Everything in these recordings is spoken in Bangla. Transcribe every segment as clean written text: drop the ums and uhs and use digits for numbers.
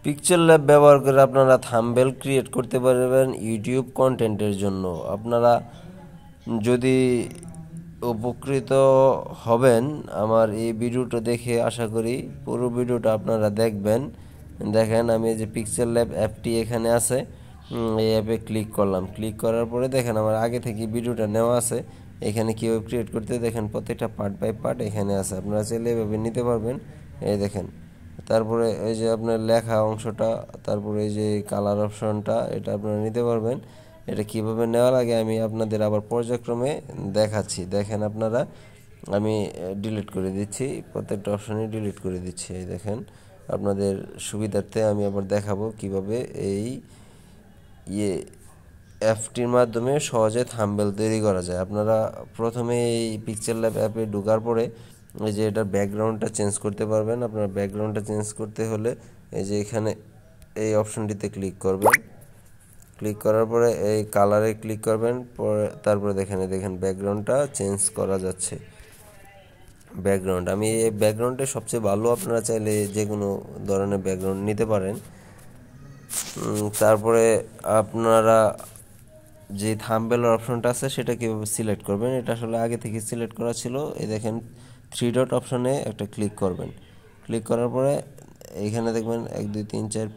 পিকচার ল্যাব ব্যবহার করে আপনারা থাম্বনেল ক্রিয়েট করতে পারবেন ইউটিউব কন্টেন্টের জন্য। আপনারা যদি উপকৃত হবেন আমার এই ভিডিওটা দেখে, আশা করি পুরো ভিডিওটা আপনারা দেখবেন। দেখেন আমি এই যে পিকচার ল্যাব অ্যাপটি এখানে আছে, এই অ্যাপে ক্লিক করলাম। ক্লিক করার পরে দেখেন আমার আগে থেকে ভিডিওটা নেওয়া আছে। এখানে কীভাবে ক্রিয়েট করতে দেখেন প্রত্যেকটা পার্ট বাই পার্ট এখানে আছে, আপনারা চাইলে এভাবে নিতে পারবেন। এই দেখেন, তারপরে এই যে আপনার লেখা অংশটা, তারপরে এই যে কালার অপশনটা, এটা আপনারা নিতে পারবেন। এটা কিভাবে নেওয়া লাগে আমি আপনাদের আবার পর্যায়ক্রমে দেখাচ্ছি। দেখেন আপনারা, আমি ডিলিট করে দিচ্ছি, প্রত্যেকটা অপশানে ডিলিট করে দিচ্ছি। এই দেখেন, আপনাদের সুবিধার্থে আমি আবার দেখাবো কিভাবে এই অ্যাপটির মাধ্যমে সহজে থাম্বনেল তৈরি করা যায়। আপনারা প্রথমে এই পিকচার ল্যাব অ্যাপে ঢোকার পরে এই যে এটার ব্যাকগ্রাউন্ডটা চেঞ্জ করতে পারবেন। আপনার ব্যাকগ্রাউন্ডটা চেঞ্জ করতে হলে এই যে এখানে এই অপশনটিতে ক্লিক করবেন। ক্লিক করার পরে এই কালারে ক্লিক করবেন, পরে তারপরে দেখেন ব্যাকগ্রাউন্ডটা চেঞ্জ করা যাচ্ছে। ব্যাকগ্রাউন্ড আমি এই ব্যাকগ্রাউন্ডে সবচেয়ে ভালো, আপনারা চাইলে যে কোনো ধরনের ব্যাকগ্রাউন্ড নিতে পারেন। তারপরে আপনারা যে থাম্বনেলের অপশনটা আছে সেটা কীভাবে সিলেক্ট করবেন, এটা আসলে আগে থেকে সিলেক্ট করা ছিল। এই দেখেন থ্রি ডট অপশনে একটা ক্লিক করবেন। ক্লিক করার পরে এইখানে দেখবেন 1 2 3 4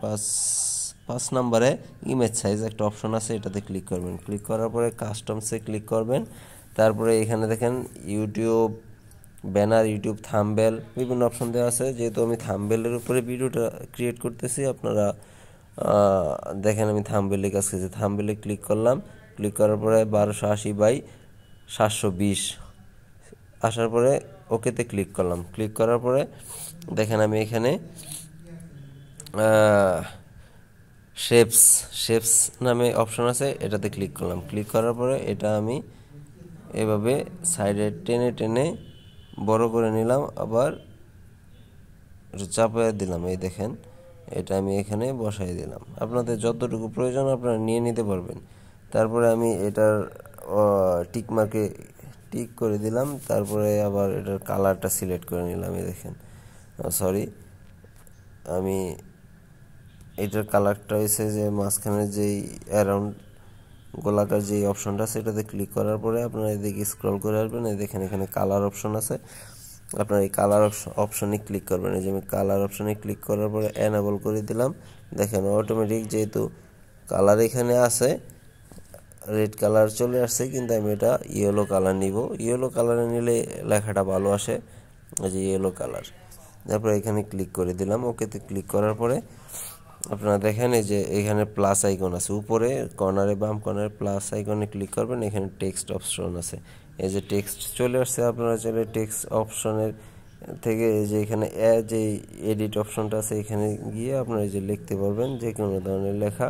5 নম্বরে ইমেজ সাইজ একটা অপশন আছে, এটাতে ক্লিক করবেন। ক্লিক করার পরে কাস্টমসে ক্লিক করবেন। তারপরে এখানে দেখেন ইউটিউব ব্যানার, ইউটিউব থাম্বনেল, বিভিন্ন অপশন দেওয়া আছে। যেহেতু আমি থাম্বনেলের উপরে ভিডিওটা ক্রিয়েট করতেছি, আপনারা দেখেন আমি থাম্বনেলে কাজ করছি। থাম্বনেলে ক্লিক করলাম। ক্লিক করার পরে 1280 বাই 720 আসার পরে ওকেতে ক্লিক করলাম। ক্লিক করার পরে দেখেন আমি এখানে শেপস নামে অপশন আছে, এটাতে ক্লিক করলাম। ক্লিক করার পরে এটা আমি এভাবে সাইডে টেনে টেনে বড় করে নিলাম, আবার চাপিয়ে দিলাম। এই দেখেন, এটা আমি এখানে বসাই দিলাম। আপনাদের যতটুকু প্রয়োজন আপনারা নিয়ে নিতে পারবেন। তারপরে আমি এটার টিক মার্কে টিক করে দিলাম। তারপরে আবার এটার কালারটা সিলেক্ট করে নিলাম। এই দেখেন, সরি, আমি এটার কালারটা হয়েছে যে মাঝখানে যেই অ্যারাউন্ড গোলাকার যেই অপশনটা, সেটাতে ক্লিক করার পরে আপনারা এদিকে স্ক্রল করে আসবেন। এই দেখেন এখানে কালার অপশন আছে, আপনার এই কালার অপশনে ক্লিক করবেন। এই যে আমি কালার অপশনে ক্লিক করার পরে এনেবল করে দিলাম। দেখেন অটোমেটিক যেহেতু কালার এখানে আছে, রেড কালার চলে আসছে, কিন্তু আমি এটা ইয়েলো কালার নিব। ইয়েলো কালারে নিলে লেখাটা ভালো আসে, এই যে ইয়েলো কালার। তারপরে এখানে ক্লিক করে দিলাম। ওকেতে ক্লিক করার পরে আপনারা দেখেন এই যে এখানে প্লাস আইকন আছে, উপরে কর্নারে বাম কর্নারে প্লাস আইকনে ক্লিক করবেন। এখানে টেক্সট অপশন আছে, এই যে টেক্সট চলে আসছে। আপনারা চাইলে টেক্সট অপশনের থেকে এই যে এখানে যে এডিট অপশনটা আছে, এখানে গিয়ে আপনারা এই যে লিখতে পারবেন যে কোনো ধরনের লেখা।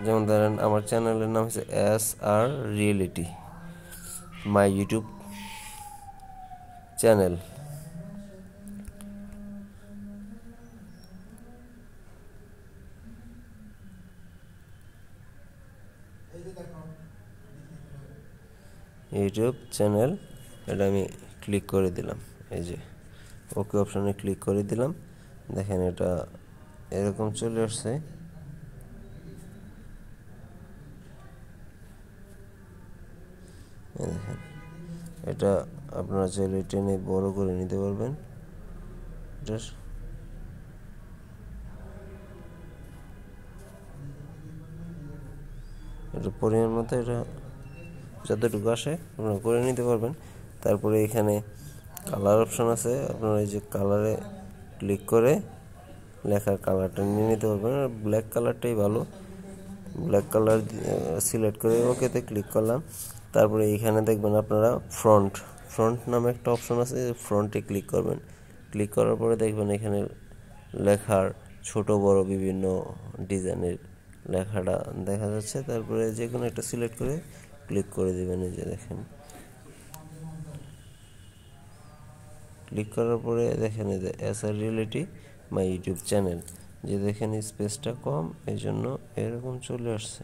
যেমন ধরেন আমার চ্যানেলের নাম হচ্ছে SR reality, my YouTube channel. YouTube channel, এটা আমি ক্লিক করে দিলাম। এই যে ওকে অপশানে ক্লিক করে দিলাম। দেখেন এটা এরকম চলে আসছে। দেখেন এটা আপনারা চাইলে টেনে বড় করে নিতে পারবেন। এটা পরিমাণ মতো এটা যতটুকু আসে আপনারা করে নিতে পারবেন। তারপরে এখানে কালার অপশন আছে, আপনারা এই যে কালারে ক্লিক করে লেখার কালারটা নিয়ে নিতে পারবেন। ব্ল্যাক কালারটাই ভালো, ব্ল্যাক কালার সিলেক্ট করে ওকেতে ক্লিক করলাম। তারপরে এইখানে দেখবেন আপনারা ফ্রন্ট নামে একটা অপশন আছে, ফ্রন্টে ক্লিক করবেন। ক্লিক করার পরে দেখবেন এখানে লেখার ছোট বড় বিভিন্ন ডিজাইনের লেখাটা দেখা যাচ্ছে। তারপরে যে কোনো একটা সিলেক্ট করে ক্লিক করে দেবেন। এই যে দেখেন, ক্লিক করার পরে দেখেন এই যে SR reality my YouTube channel, যে দেখেন স্পেসটা কম, এই জন্য এরকম চলে আসছে।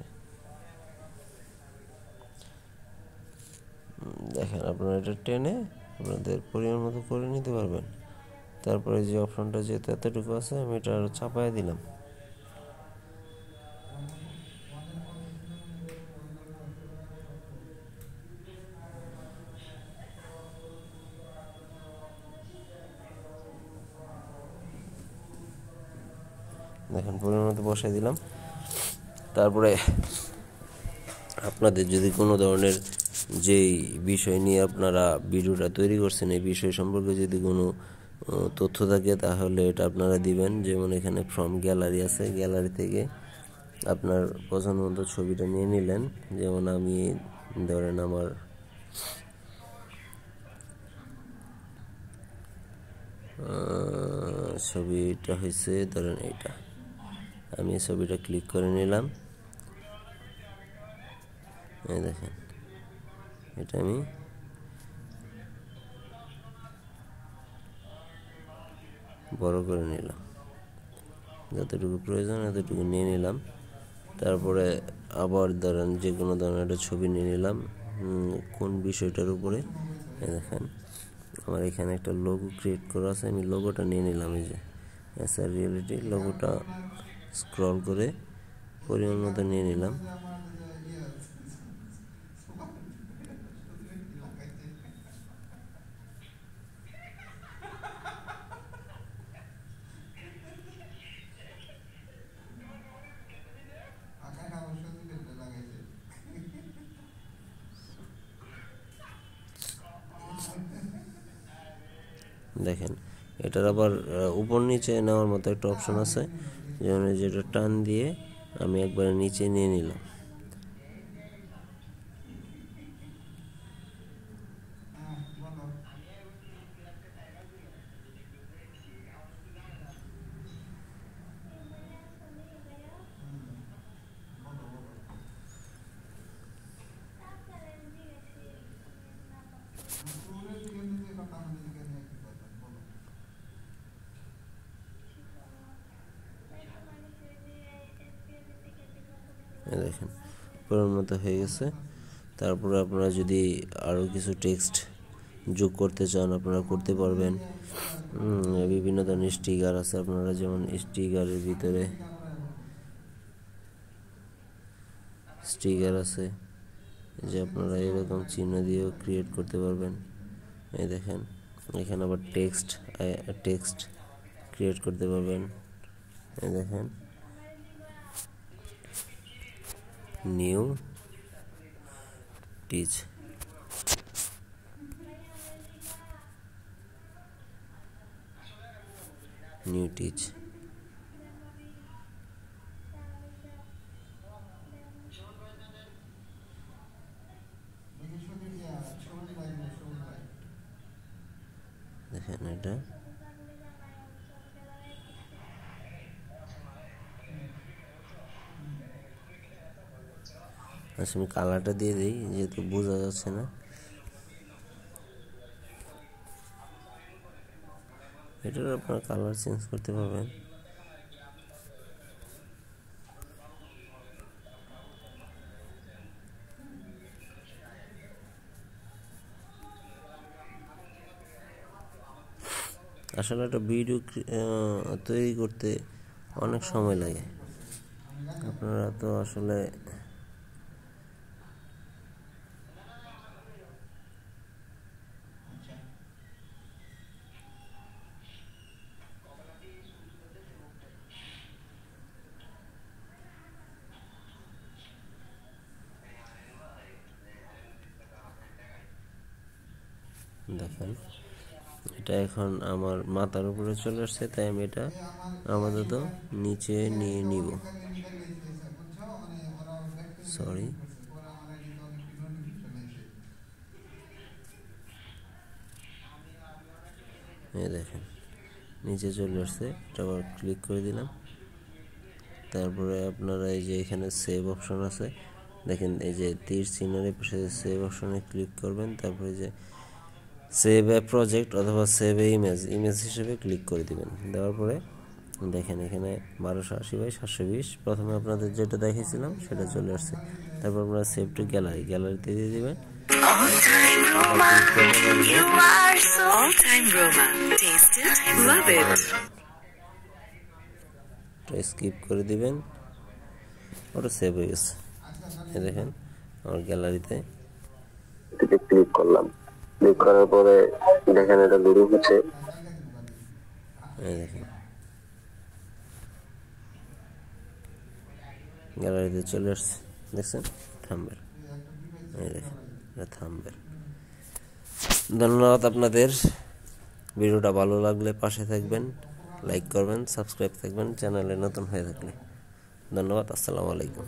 দেখেন আপনারা এটা টেনে আপনাদের পরিমাণ মতো করে নিতে পারবেন। তারপরে যে অপশনটা যেহেতু এতটুকু আছে আমি এটা আরও চাপায় দিলাম। দেখেন পরিমাণ মতো বসাই দিলাম। তারপরে আপনাদের যদি কোনো ধরনের যেই বিষয় নিয়ে আপনারা ভিডিওটা তৈরি করছেন এই বিষয় সম্পর্কে যদি কোনো তথ্য থাকে তাহলে এটা আপনারা দিবেন। যেমন এখানে ফ্রম গ্যালারি আছে, গ্যালারি থেকে আপনার পছন্দ মতো ছবিটা নিয়ে নিলেন। যেমন আমি ধরেন আমার ছবিটা হয়েছে ধরেন এইটা, আমি এই ছবিটা ক্লিক করে নিলাম। এই দেখেন এটা আমি বড় করে নিলাম, যতটুকু প্রয়োজন এতটুকু নিয়ে নিলাম। তারপরে আবার ধরেন যে কোনো ধরনের একটা ছবি নিয়ে নিলাম কোন বিষয়টার উপরে। দেখেন আমার এখানে একটা লোগো ক্রিয়েট করা আছে, আমি লোগোটা নিয়ে নিলাম। এই যে এসআর রিয়েলিটি লোগোটা স্ক্রল করে পরিমাণ মতো নিয়ে নিলাম। দেখেন এটার আবার উপর নিচে নেওয়ার মতো একটা অপশন আছে, যেমন যেটা টান দিয়ে আমি একবারে নিচে নিয়ে নিলাম। দেখেন পরিমাণ মতো হয়ে গেছে। তারপরে আপনারা যদি আরও কিছু টেক্সট যোগ করতে চান আপনারা করতে পারবেন। বিভিন্ন ধরনের স্টিকার আছে, আপনারা যেমন স্টিকারের ভিতরে স্টিকার আছে যে আপনারা এরকম চিহ্ন দিয়েও ক্রিয়েট করতে পারবেন। এই দেখেন এখানে আবার টেক্সট ক্রিয়েট করতে পারবেন। এই দেখেন নিউ টিচ, নিউ টিচ। দেখেন এটা আচ্ছা আমি কালারটা দিয়ে দিই যেহেতু বোঝা যাচ্ছে না। এটার আপনারা কালার চেঞ্জ করতে পারবেন। আসলে একটা ভিডিও তৈরি করতে অনেক সময় লাগে, আপনারা তো আসলে দেখেন এটা এখন আমার মাথার উপরে চলে আসছে, তাই আমি এটা আপাতত নিচে নিয়ে নিব। সরি এই দেখেন নিচে চলে আসছে, এটা আবার ক্লিক করে দিলাম। তারপরে আপনারা এই যে এখানে সেভ অপশন আছে, দেখেন এই যে তীর চিহ্নের পাশে সেভ অপশনে ক্লিক করবেন। তারপরে যে সেভ এ প্রজেক্ট অথবা সেভ এ ইমেজ হিসেবে ক্লিক করে দিবেন। দেওয়ার পরে দেখেন এখানে 1280x720 প্রথমে আপনাদের যেটা দেখিয়েছিলাম সেটা চলে আসছে। তারপর আপনারা সেভ টু গ্যালারিতে দিয়ে দিবেন। All-time Roma, you are so all-time Roma. Taste it, love it. Skip করে দিবেন, ওটা সেভ হয়ে গেছে। এই দেখেন আমার গ্যালারিতে ক্লিক করলাম, ক্লিক করার পরে দেখেন এটা লোডিং হচ্ছে। এই দেখেন গ্যালারিতে চলে আসছে, দেখছেন থাম্বনেল। এই দেখেন এটা থাম্বনেল। ধন্যবাদ আপনাদের। ভিডিওটা ভালো লাগলে পাশে থাকবেন, লাইক করবেন, সাবস্ক্রাইব থাকবেন চ্যানেলে নতুন হয়ে থাকলে। ধন্যবাদ, আসসালামু আলাইকুম।